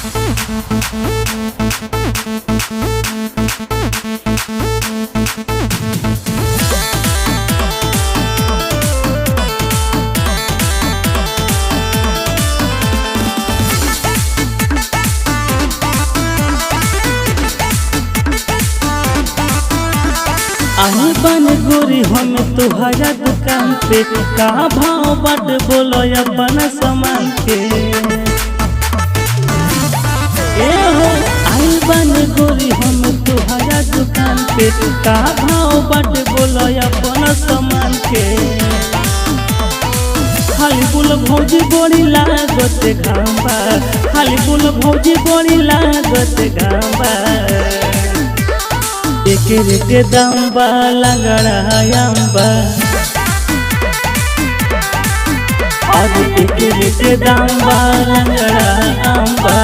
आई बन गोरी हम तुहरा दुकान पे का भाव बट बोलो अपन सामान के। आई बन गोरी हम तुहरा दुकान पे का भाव बट बोलो अपन सामान के। खाली बोल भौजी बड़ी लागत घामा, खाली बोल भौजी बड़ी लागत घामा। एक रेटे दाम बा लगड़ा अम्बा, आज एक रेटे दाम बा लगड़ा अम्बा।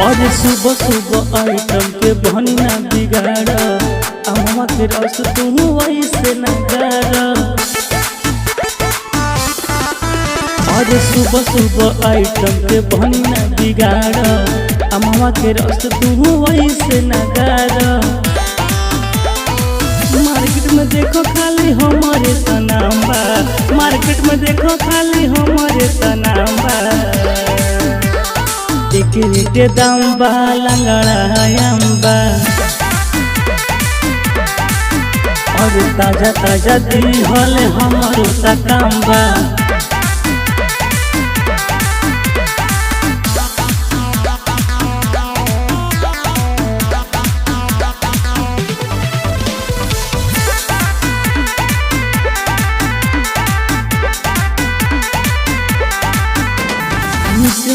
और सुबह सुबह आइटम के बनी ना बिगाड़, अम्मा के रस तुम वैसे न कर। और सुबह सुबह आइटम के बनी ना बिगाड़, अम्मा के रस तुम वैसे न कर। मार्केट में देखो खाली हमारे सनामा, मार्केट में देखो खाली हमारे सनामा। एक रेटे दाम बा लगड़ा अम्बा, और ताजा ताजा दिहल हमारो सकाम्बा।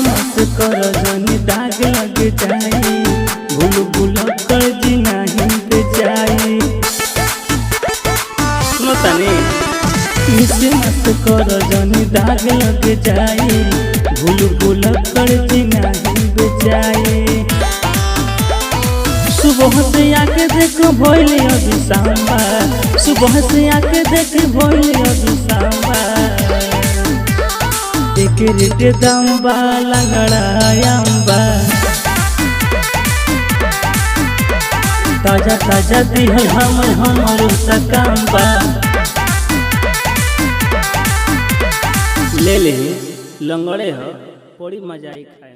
मत कर जनी दाग लग जाई, भूल भूल कर जी नहीं पे जाई। मत कर जनी दाग लग जाई, भूल भूल कर जी नहीं पे जाई। सुबह से आके देखो भोले अभी सांबा, सुबह से आके देखे भोले अभी सांबा। एक रेटे दाम बा लगड़ा अम्बा, ताजा ताजा दिहल हमारो सकाम्बा। ले ले लंगड़े हो, बड़ी मजा आई खाए में।